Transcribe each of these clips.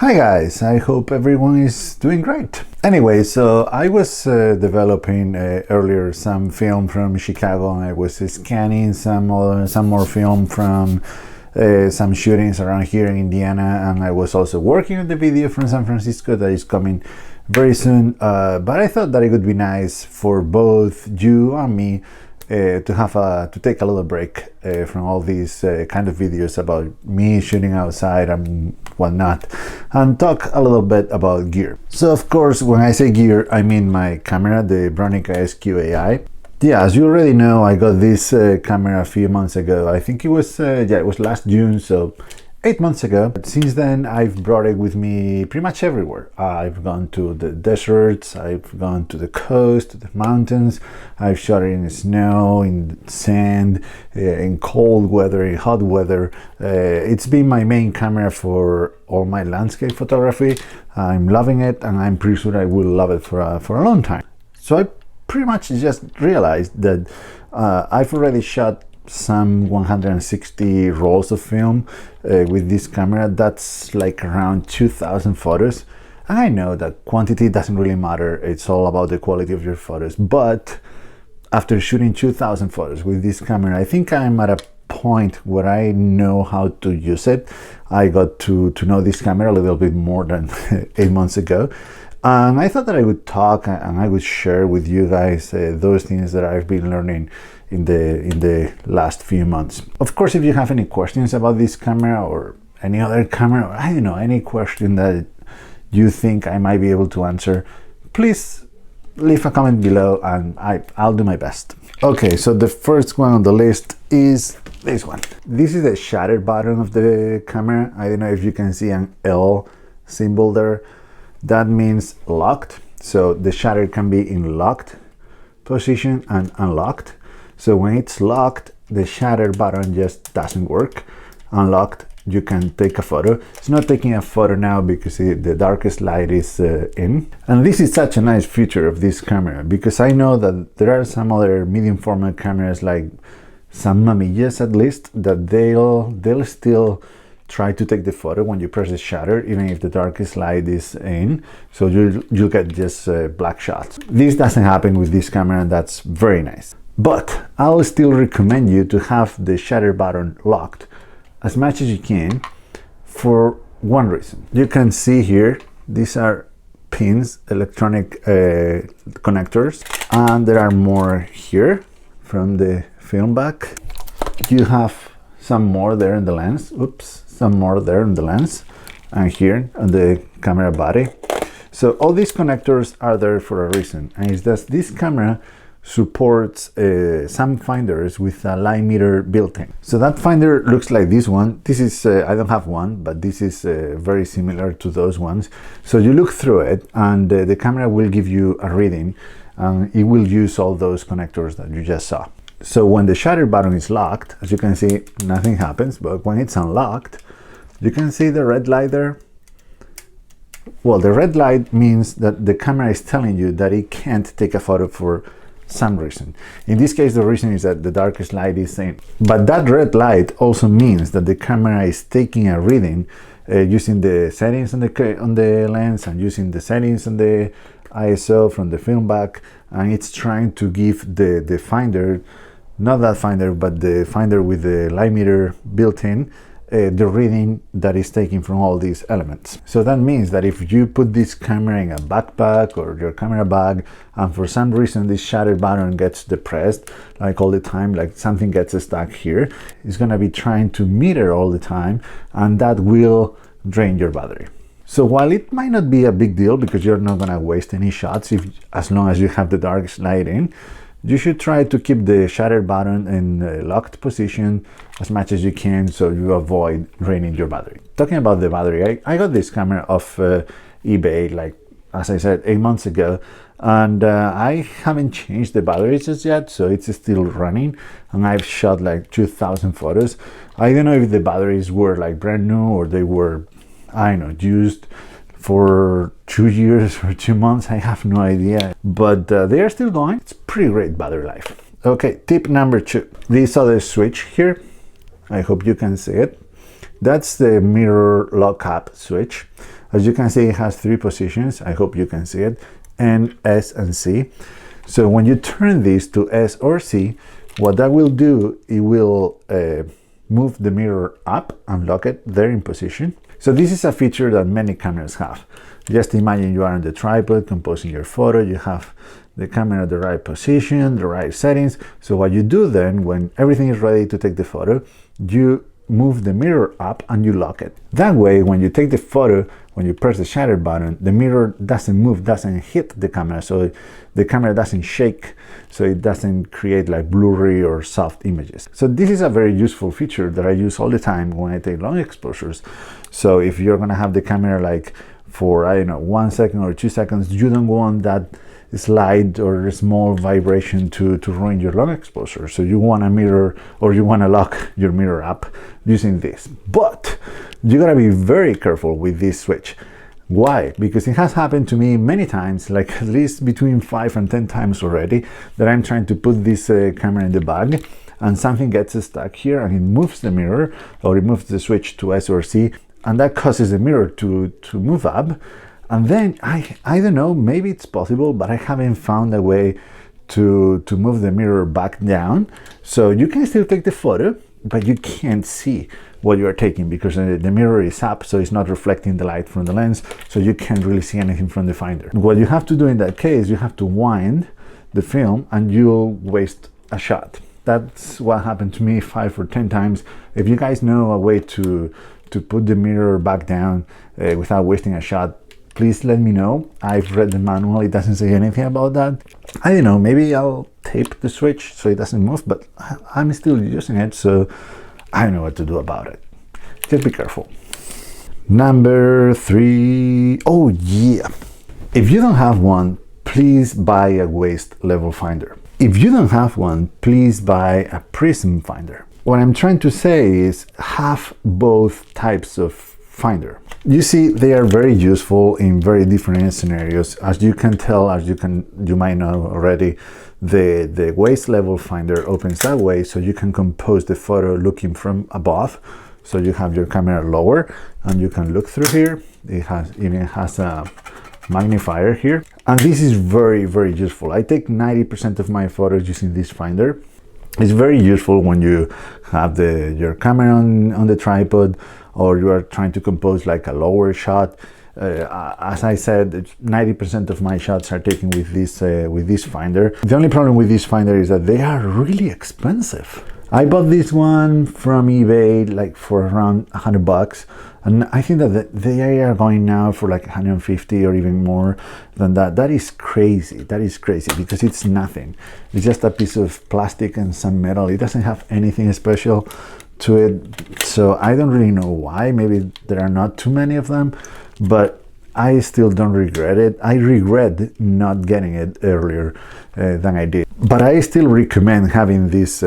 Hi guys, I hope everyone is doing great. Anyway, so I was developing earlier some film from Chicago, and I was scanning some more film from some shootings around here in Indiana, and I was also working on the video from San Francisco that is coming very soon. But I thought that it would be nice for both you and me to take a little break from all these kind of videos about me shooting outside and whatnot, and talk a little bit about gear. So of course, when I say gear, I mean my camera, the Bronica SQ-Ai. Yeah, as you already know, I got this camera a few months ago. I think it was it was last June, so 8 months ago. Since then, I've brought it with me pretty much everywhere. I've gone to the deserts, I've gone to the coast, to the mountains. I've shot it in snow, in sand, in cold weather, in hot weather. It's been my main camera for all my landscape photography. I'm loving it, and I'm pretty sure I will love it for a long time. So I pretty much just realized that I've already shot some 160 rolls of film with this camera. That's like around 2,000 photos. And I know that quantity doesn't really matter, it's all about the quality of your photos, but after shooting 2,000 photos with this camera, I think I'm at a point where I know how to use it. I got to know this camera a little bit more than 8 months ago, and I thought that I would talk and I would share with you guys those things that I've been learning in the last few months. Of course, if you have any questions about this camera or any other camera, or I don't know, any question that you think I might be able to answer, please leave a comment below and I'll do my best. Okay, so the first one on the list is this one. This is the shutter button of the camera. I don't know if you can see an L symbol there. That means locked. So the shutter can be in locked position and unlocked. So when it's locked, the shutter button just doesn't work. Unlocked, you can take a photo. It's not taking a photo now because the darkest light is in. And this is such a nice feature of this camera, because I know that there are some other medium format cameras, like some Mamillas at least, that they'll still try to take the photo when you press the shutter, even if the darkest light is in. So you'll get just black shots. This doesn't happen with this camera, and that's very nice. But I'll still recommend you to have the shutter button locked as much as you can, for one reason. You can see here, these are pins, electronic connectors, and there are more here from the film back. You have some more there in the lens, some more there in the lens, and here on the camera body. So all these connectors are there for a reason, and it's that this camera supports some finders with a line meter built-in. So that finder looks like this one. This is, I don't have one, but this is very similar to those ones. So you look through it, and the camera will give you a reading, and it will use all those connectors that you just saw. So when the shutter button is locked, as you can see, nothing happens, but when it's unlocked, you can see the red light there. Well, the red light means that the camera is telling you that it can't take a photo for some reason. In this case, the reason is that the darkest light is in. But that red light also means that the camera is taking a reading using the settings on the lens and using the settings on the ISO from the film back, and it's trying to give the finder, not that finder, but the finder with the light meter built in, the reading that is taken from all these elements. So that means that if you put this camera in a backpack or your camera bag, and for some reason this shutter button gets depressed, like all the time, like something gets stuck here, it's gonna be trying to meter all the time, and that will drain your battery. So while it might not be a big deal because you're not gonna waste any shots as long as you have the darkest light in, you should try to keep the shutter button in a locked position as much as you can, so you avoid draining your battery. Talking about the battery, I got this camera off eBay, like, as I said, 8 months ago, and I haven't changed the battery just yet, so it's still running, and I've shot like 2,000 photos. I don't know if the batteries were like brand new or they were, I don't know, used for 2 years or 2 months, I have no idea, but they are still going. It's pretty great battery life. Okay, tip number 2, this other switch here, I hope you can see it. That's the mirror lockup switch. As you can see, it has 3 positions. I hope you can see it, N, S, and C. So when you turn this to S or C, what that will do, it will move the mirror up and lock it there in position. So this is a feature that many cameras have. Just imagine you are on the tripod composing your photo, you have the camera at the right position, the right settings. So what you do then, when everything is ready to take the photo, you move the mirror up and you lock it. That way, when you take the photo, when you press the shutter button, the mirror doesn't move, doesn't hit the camera, so the camera doesn't shake, so it doesn't create like blurry or soft images. So this is a very useful feature that I use all the time when I take long exposures. So if you're gonna have the camera like for, I don't know, 1 second or 2 seconds, you don't want that slide or small vibration to ruin your long exposure. So you want a mirror, or you want to lock your mirror up using this. But you gotta be very careful with this switch. Why? Because it has happened to me many times, like at least between 5 and 10 times already, that I'm trying to put this camera in the bag and something gets stuck here and it moves the mirror, or it moves the switch to S or C, and that causes the mirror to move up. And then I don't know, maybe it's possible, but I haven't found a way to move the mirror back down. So you can still take the photo, but you can't see what you are taking because the mirror is up, so it's not reflecting the light from the lens, so you can't really see anything from the finder. What you have to do in that case, you have to wind the film and you'll waste a shot. That's what happened to me 5 or 10 times. If you guys know a way to put the mirror back down without wasting a shot, please let me know. I've read the manual, it doesn't say anything about that. I don't know, maybe I'll tape the switch so it doesn't move, but I'm still using it, so I don't know what to do about it. Just be careful. Number 3, oh yeah. If you don't have one, please buy a waist level finder. If you don't have one, please buy a prism finder. What I'm trying to say is have both types of finder. You see, they are very useful in very different scenarios. As you can tell, you might know already, the waist level finder opens that way, so you can compose the photo looking from above. So you have your camera lower and you can look through here. It even has a magnifier here. And this is very, very useful. I take 90% of my photos using this finder. It's very useful when you have your camera on the tripod, or you are trying to compose like a lower shot. As I said, 90% of my shots are taken with this finder. The only problem with this finder is that they are really expensive. I bought this one from eBay like for around $100, and I think that they are going now for like 150 or even more than that. That is crazy. That is crazy because it's nothing. It's just a piece of plastic and some metal. It doesn't have anything special to it. So I don't really know why. Maybe there are not too many of them, but I still don't regret it. I regret not getting it earlier than I did. But I still recommend having this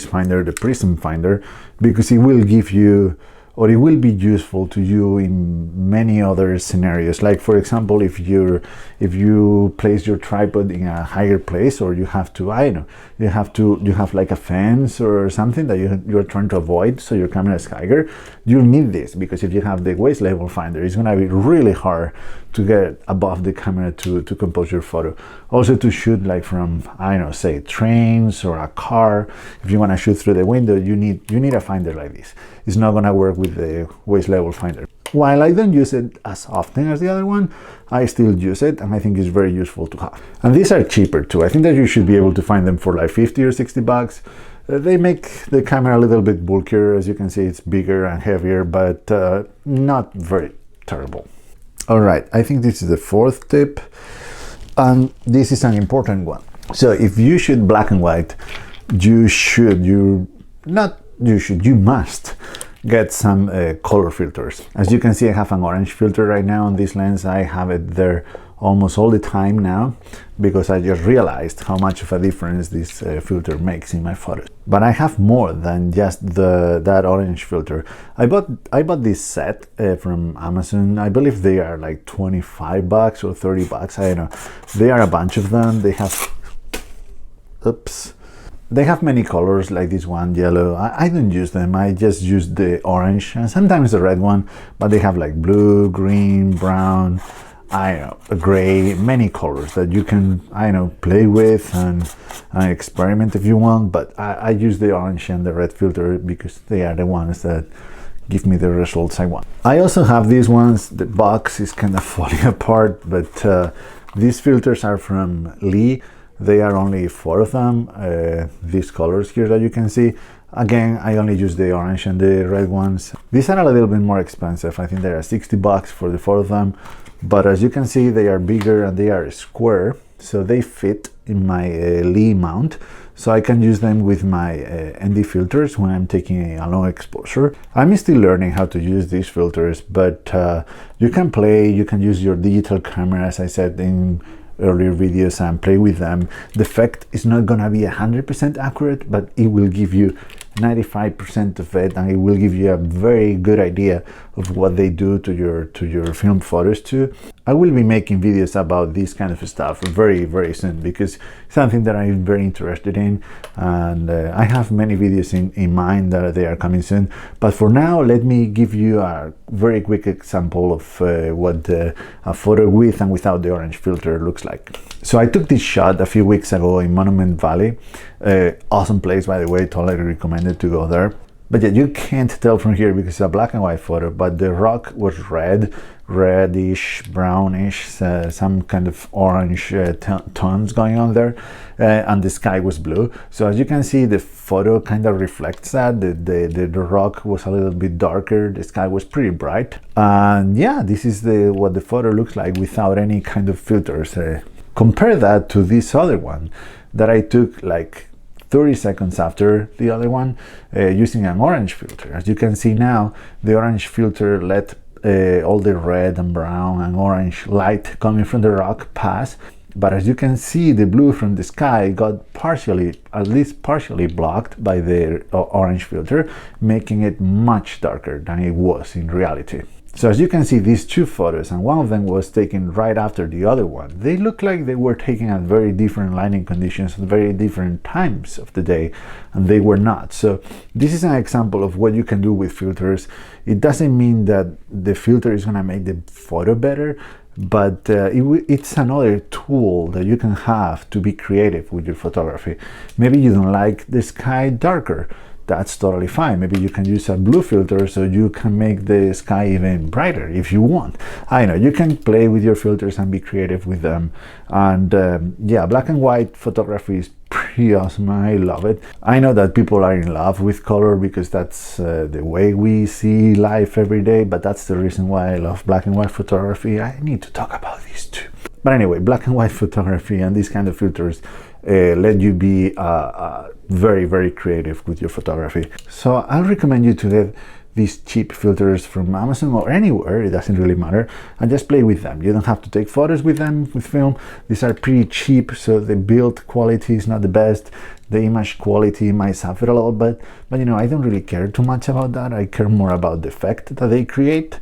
finder, the prism finder, because it will give you, or it will be useful to you in many other scenarios. Like for example, if you place your tripod in a higher place, or you have to, I don't know, you have like a fence or something that you're trying to avoid, so your camera is higher, you'll need this, because if you have the waist level finder, it's gonna be really hard to get above the camera to compose your photo. Also to shoot like from, I don't know, say trains or a car. If you want to shoot through the window, you need a finder like this. It's not gonna work with the waist level finder. While I don't use it as often as the other one, I still use it, and I think it's very useful to have. And these are cheaper too. I think that you should be able to find them for like 50 or 60 bucks. They make the camera a little bit bulkier. As you can see, it's bigger and heavier, but not very terrible. All right, I think this is the 4th tip, and this is an important one. So if you shoot black and white, you must get some color filters. As you can see, I have an orange filter right now on this lens. I have it there almost all the time now because I just realized how much of a difference this filter makes in my photos. But I have more than just that orange filter. I bought this set from Amazon. I believe they are like 25 bucks or 30 bucks. I don't know. They are a bunch of them. They have, oops. They have many colors, like this one, yellow. I don't use them, I just use the orange and sometimes the red one, but they have like blue, green, brown, I don't know, gray, many colors that you can, I don't know, play with and experiment if you want, but I use the orange and the red filter because they are the ones that give me the results I want. I also have these ones. The box is kind of falling apart, but these filters are from Lee. They are only 4 of them, these colors here that you can see. Again, I only use the orange and the red ones. These are a little bit more expensive. I think they are 60 bucks for the 4 of them. But as you can see, they are bigger and they are square, so they fit in my Lee mount. So I can use them with my ND filters when I'm taking a long exposure. I'm still learning how to use these filters, but you can play, you can use your digital camera, as I said in earlier videos, and play with them. The effect is not gonna be 100% accurate, but it will give you 95% of it, and it will give you a very good idea of what they do to your film photos too. I will be making videos about this kind of stuff very soon, because it's something that I'm very interested in, and I have many videos in mind that they are coming soon. But for now, let me give you a very quick example of what a photo with and without the orange filter looks like. So I took this shot a few weeks ago in Monument Valley. Awesome place, by the way, totally recommended to go there. But yeah, you can't tell from here because it's a black and white photo, but the rock was reddish, brownish, some kind of orange tones going on there, and the sky was blue. So as you can see, the photo kind of reflects that. The rock was a little bit darker, the sky was pretty bright. And yeah, this is what the photo looks like without any kind of filters. Compare that to this other one that I took like 30 seconds after the other one using an orange filter. As you can see now, the orange filter let all the red and brown and orange light coming from the rock pass. But as you can see, the blue from the sky got partially, at least partially blocked by the orange filter, making it much darker than it was in reality. So as you can see, these 2 photos, and one of them was taken right after the other one, they look like they were taken at very different lighting conditions at very different times of the day, and they were not. So this is an example of what you can do with filters. It doesn't mean that the filter is going to make the photo better, but it's another tool that you can have to be creative with your photography. Maybe you don't like the sky darker. That's totally fine. Maybe you can use a blue filter so you can make the sky even brighter if you want. I know, you can play with your filters and be creative with them. And yeah, black and white photography is pretty awesome. I love it. I know that people are in love with color because that's the way we see life every day, but that's the reason why I love black and white photography. I need to talk about these too. But anyway, black and white photography and these kind of filters let you be very creative with your photography. So I'll recommend you to get these cheap filters from Amazon or anywhere, it doesn't really matter, and just play with them. You don't have to take photos with them with film. These are pretty cheap, so the build quality is not the best. The image quality might suffer a little bit, but you know, I don't really care too much about that. I care more about the effect that they create,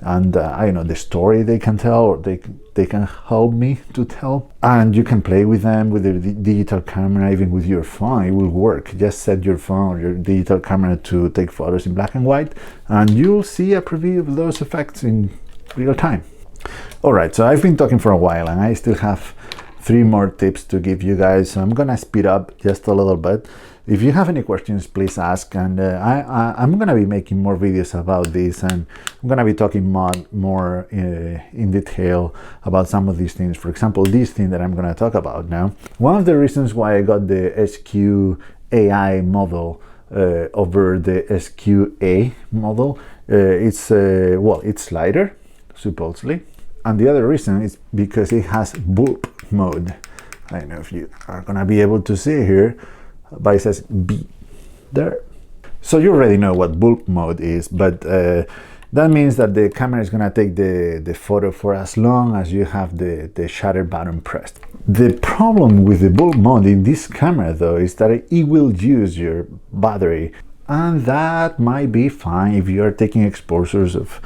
and I know the story they can tell, or they can help me to tell. And you can play with them with the digital camera, even with your phone. It will work. Just set your phone or your digital camera to take photos in black and white, and you'll see a preview of those effects in real time. Alright, so I've been talking for a while and I still have 3 more tips to give you guys, so I'm gonna speed up just a little bit. If you have any questions, please ask, and I'm gonna be making more videos about this, and I'm gonna be talking more in detail about some of these things. For example, this thing that I'm gonna talk about now. One of the reasons why I got the SQ-Ai model over the SQ-A model, it's lighter, supposedly. And the other reason is because it has bulb mode. I don't know if you are gonna be able to see here, but it says B there. So you already know what bulb mode is, but that means that the camera is gonna take the photo for as long as you have the shutter button pressed. The problem with the bulb mode in this camera though is that it will use your battery and that might be fine if you're taking exposures of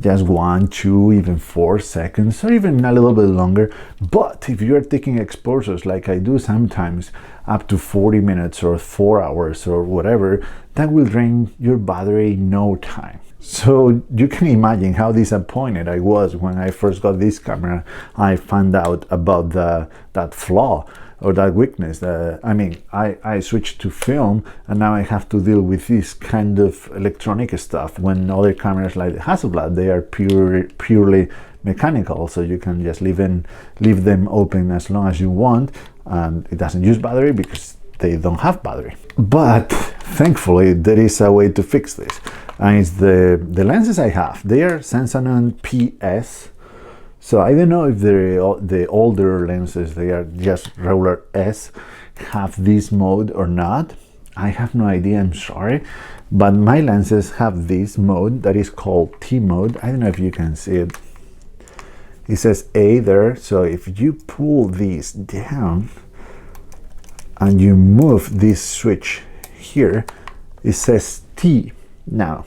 just 1, 2, even 4 seconds, or even a little bit longer. But if you're taking exposures like I do sometimes, up to 40 minutes or 4 hours or whatever, that will drain your battery in no time. So you can imagine how disappointed I was when I first got this camera. I found out about that flaw or that weakness. I switched to film, and now I have to deal with this kind of electronic stuff, when other cameras like the Hasselblad, they are purely mechanical, so you can just leave them open as long as you want, and it doesn't use battery because they don't have battery. But thankfully there is a way to fix this, and it's the lenses I have. They are Sensanon PS. So I don't know if the older lenses, they are just regular S, have this mode or not. I have no idea, I'm sorry. But my lenses have this mode that is called T mode. I don't know if you can see it. It says A there. So if you pull this down and you move this switch here, it says T now.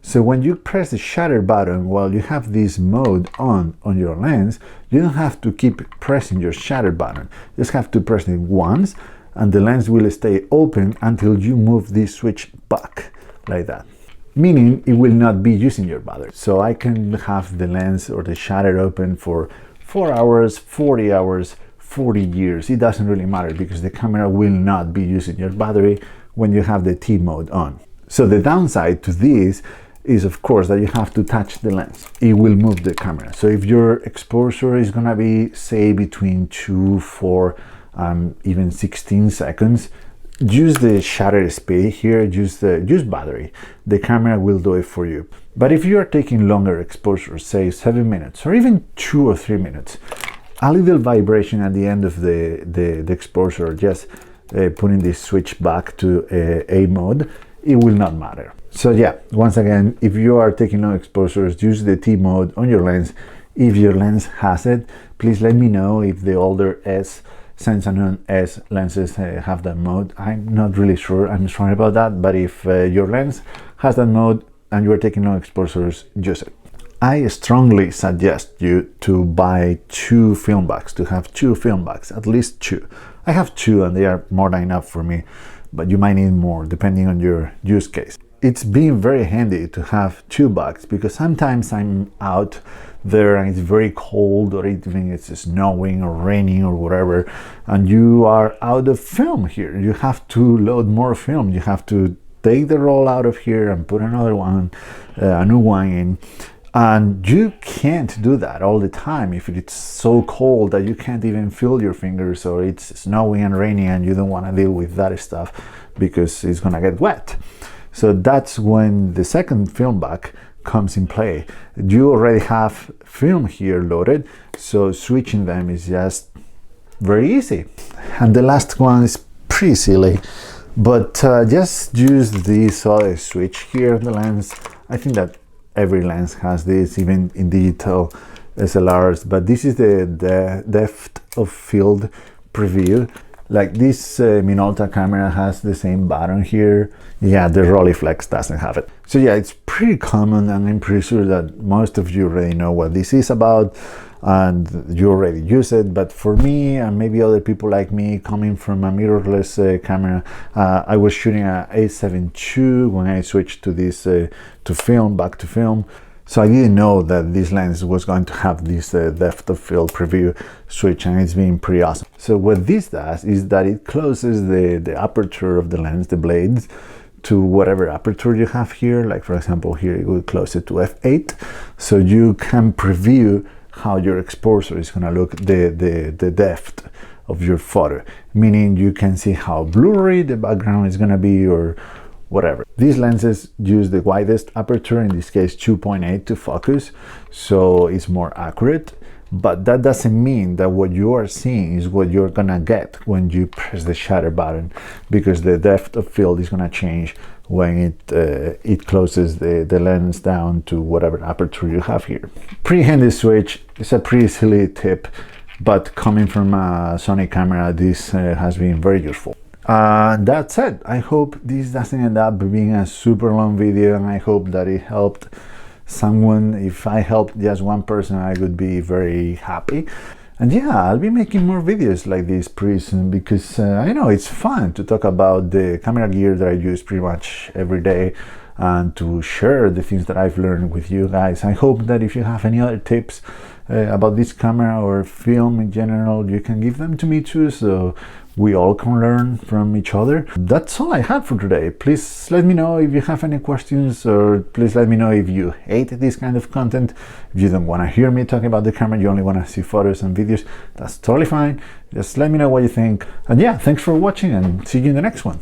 So when you press the shutter button while you have this mode on your lens, you don't have to keep pressing your shutter button. You just have to press it once, and the lens will stay open until you move this switch back, like that. Meaning it will not be using your battery. So I can have the lens or the shutter open for 4 hours, 40 hours, 40 years. It doesn't really matter, because the camera will not be using your battery when you have the T mode on. So the downside to this is, of course, that you have to touch the lens. It will move the camera. So if your exposure is gonna be, say, between 2, 4, even 16 seconds, use the shutter speed here, use battery. The camera will do it for you. But if you are taking longer exposures, say 7 minutes or even 2 or 3 minutes, a little vibration at the end of the exposure, just putting this switch back to A mode, it will not matter. So yeah, once again, if you are taking long exposures, use the T mode on your lens. If your lens has it, please let me know if the older Sensanon S lenses have that mode. I'm not really sure, I'm sorry about that, but if your lens has that mode and you are taking long exposures, use it. I strongly suggest you to buy 2 film bags, to have 2 film bags, at least 2. I have 2 and they are more than enough for me, but you might need more depending on your use case. It's been very handy to have 2 bags, because sometimes I'm out there and it's very cold, or even it's snowing or raining or whatever, and you are out of film here. You have to load more film. You have to take the roll out of here and put another one, a new one in. And you can't do that all the time if it's so cold that you can't even feel your fingers, or it's snowing and raining and you don't want to deal with that stuff because it's gonna get wet. So that's when the second film bag comes in play. You already have film here loaded, so switching them is just very easy. And the last one is pretty silly, but just use this other switch here on the lens. I think that every lens has this, even in digital SLRs, but this is the depth of field preview. Like this Minolta camera has the same button here. Yeah, the Rolleiflex doesn't have it. So yeah, it's pretty common, and I'm pretty sure that most of you already know what this is about and you already use it. But for me, and maybe other people like me, coming from a mirrorless camera, I was shooting a A7 II when I switched to this back to film. So I didn't know that this lens was going to have this depth of field preview switch, and it's been pretty awesome. So what this does is that it closes the aperture of the lens, the blades, to whatever aperture you have here. Like for example, here it will close it to f8, so you can preview how your exposure is going to look, the depth of your photo, meaning you can see how blurry the background is going to be or whatever. These lenses use the widest aperture, in this case 2.8, to focus, so it's more accurate. But that doesn't mean that what you are seeing is what you're gonna get when you press the shutter button, because the depth of field is gonna change when it closes the lens down to whatever aperture you have here. Pretty handy switch. It's a pretty silly tip, but coming from a Sony camera, this has been very useful. That's it. I hope this doesn't end up being a super long video, and I hope that it helped someone. If I helped just one person, I would be very happy. And yeah, I'll be making more videos like this pretty soon, because I know it's fun to talk about the camera gear that I use pretty much every day, and to share the things that I've learned with you guys. I hope that if you have any other tips about this camera or film in general, you can give them to me too, so we all can learn from each other. That's all I had for today. Please let me know if you have any questions, or please let me know if you hate this kind of content. If you don't want to hear me talking about the camera, you only want to see photos and videos, that's totally fine. Just let me know what you think. And yeah, thanks for watching, and see you in the next one.